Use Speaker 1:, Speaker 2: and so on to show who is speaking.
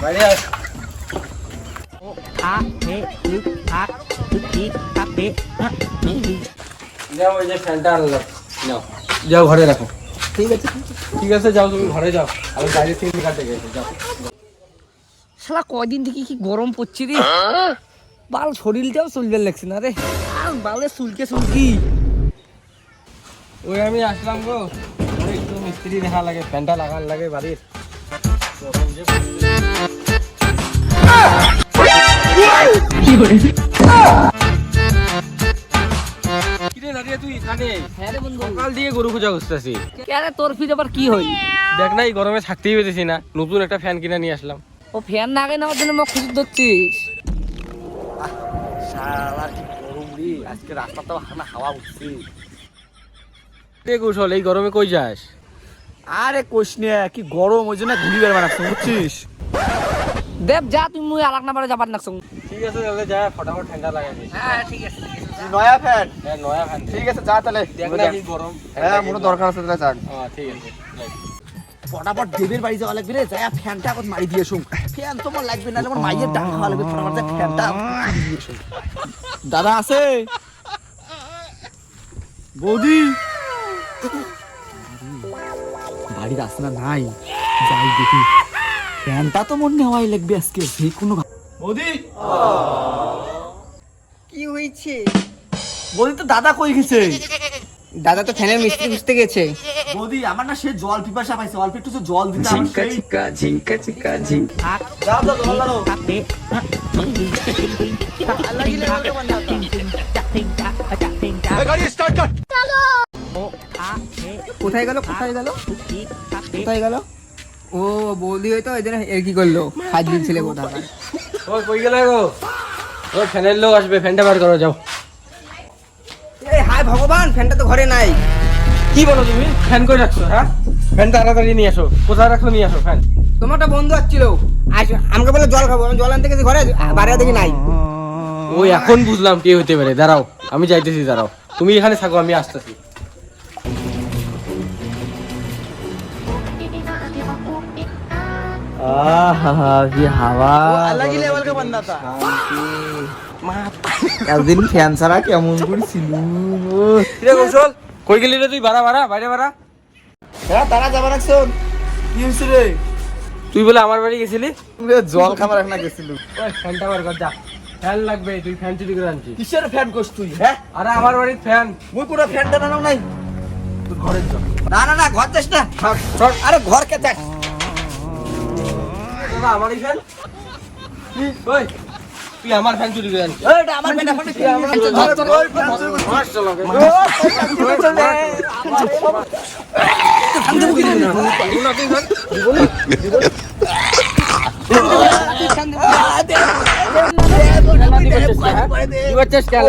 Speaker 1: বাইরে আয়। যাও ওই যে ফ্যানটা আনলাম, নাও যাও ঘরে রাখো।
Speaker 2: ঠিক আছে
Speaker 1: ঠিক আছে যাও, তুমি ঘরে যাও, আমি বাইরে থেকে কাটে গেছি, যাও।
Speaker 2: শালা কয়দিন থেকে কি গরম পড়ছে রে, বাল শরীরটাও চলবে লাগছে না রে, আর বালে চুলকে চুলকি।
Speaker 1: ওই আমি আসলাম গো, ওই একটু মিস্ত্রি দেখা লাগে, ফ্যানটা লাগান লাগে বাড়ির। কিরে নারিয়া তুই এখানে?
Speaker 2: হ্যাঁ রে বন্ধু,
Speaker 1: সকাল দিয়ে গরু খোঁজা খুঁজতেছি।
Speaker 2: কেন তোর ফিরে আবার কি হইল?
Speaker 1: দেখ না এই গরমে থাকতেই পেতেছি না, নতুন একটা ফ্যান কিনে নিয়ে আসলাম।
Speaker 2: ও ফ্যান না আগে নেওয়ার জন্য মোক খুঁজে ধরছিস?
Speaker 3: শালার কি গরম রে, আজকে রাস্তাটাও হাওয়া উঠছে।
Speaker 1: রে কৌশল, এই গরমে কই যাস?
Speaker 3: আরে কোশ নিয়ে কি গরম, ওই জন্য ঘুরি বেড়া বানাচ্ছ বুঝছিস।
Speaker 2: দেব যা, তুই মুই আলাক না পারে যাবার নাকছ।
Speaker 1: ঠিক আছে তাহলে যা, ফটাফট ঠান্ডা লাগাবি।
Speaker 2: হ্যাঁ ঠিক আছে।
Speaker 3: নয়া ফ্যান,
Speaker 1: হ্যাঁ নয়া ফ্যান।
Speaker 3: ঠিক আছে যা তাহলে।
Speaker 1: দেখ না কি গরম।
Speaker 3: হ্যাঁ মনে দরকার আছে তাহলে যাক।
Speaker 1: হ্যাঁ ঠিক আছে যাই।
Speaker 3: ফটাফট দেবের বাড়ি যাওয়া লাগবে রে, যাই ফ্যানটা এখন মারি দিয়ে শুন। ফ্যান তোমার লাগবে না, যেমন মাইয়ের ডাক খাওয়া লাগবে, ফটাফট যাই ফ্যানটা দিয়ে শুন। দাদা আছে? বৌদি বাড়ির আসে না, নাই যাই দেখি। ফ্যানটা তো মনে নেওয়াই লাগবে আজকে যে কোনো। বৌদি
Speaker 2: কি হয়েছে?
Speaker 3: বৌদি তো দাদা কই গেছে?
Speaker 2: দাদা তো ফ্যানের মিস্ত্রি খুঁজতে গেছে।
Speaker 3: বৌদি আমার না সে জল পিপাসা পাইছে, অল্প একটু তো জল দিতে আমার সেই। যাও যাও জল দাও।
Speaker 2: কোথায় গেল কোথায় গেল কোথায় গেল? ও বৌদি হয়তো এই জন্য এর কি করলো, ফাজলিন ছেলে কোথাকার।
Speaker 1: ওই কই গেলে গো? ওই ফ্যানের লোক আসবে, ফ্যানটা বার করো যাও।
Speaker 2: এই হায় ভগবান, ফ্যানটা তো ঘরে নাই।
Speaker 1: কি বলো তুমি? ফ্যান কই রাখছো? হ্যাঁ ফ্যানটা তাড়াতাড়ি নিয়ে আসো, কোথায় রাখছো নিয়ে আসো ফ্যান।
Speaker 2: তোমার একটা বন্ধু আসছিল, আমাকে বলে জল খাবো, আমি জল আনতে গেছি ঘরে, বাইরে দেখি নাই।
Speaker 1: ওই এখন বুঝলাম কে হইতে পারে, দাঁড়াও আমি যাইতেছি, দাঁড়াও তুমি এখানে থাকো, আমি আসতেছি।
Speaker 3: কি হাওয়া,
Speaker 2: अलग ही लेवल का बंदा था।
Speaker 3: একদিন ফ্যান ছাড়া কেমন করেছিল।
Speaker 1: কিরে কৌশল, কই গেলি রে তুই? বাড়া বাড়া বাইরে বাড়া।
Speaker 3: হ্যাঁ তারা যাবা রাখছো, কি হয়েছে রে?
Speaker 1: তুই বলে আমার বাড়ি গেছিলি?
Speaker 3: জল খাবার না গেছিল।
Speaker 1: ওই ফ্যানটা বার কর যা, ফ্যান লাগবে, তুই ফ্যান চুরি করে আনছিস।
Speaker 3: কিসের ফ্যান কোস তুই? হ্যাঁ
Speaker 1: আরে আমার বাড়ির ফ্যান।
Speaker 3: মুই পুরো ফ্যানটা নাও নাই।
Speaker 1: তোর ঘরে যা।
Speaker 3: না না না ঘর যাস না,
Speaker 1: চল।
Speaker 3: আরে ঘর কে যাস।
Speaker 1: দাদা আমারই ফ্যান। ওই তুই আমার ফ্যান চুরি করে আনছিস।
Speaker 3: এটা আমার ফ্যান, এখন কি আমার
Speaker 1: চল, চল, চল, মার চলো। দিবাচ্ছিস কেন?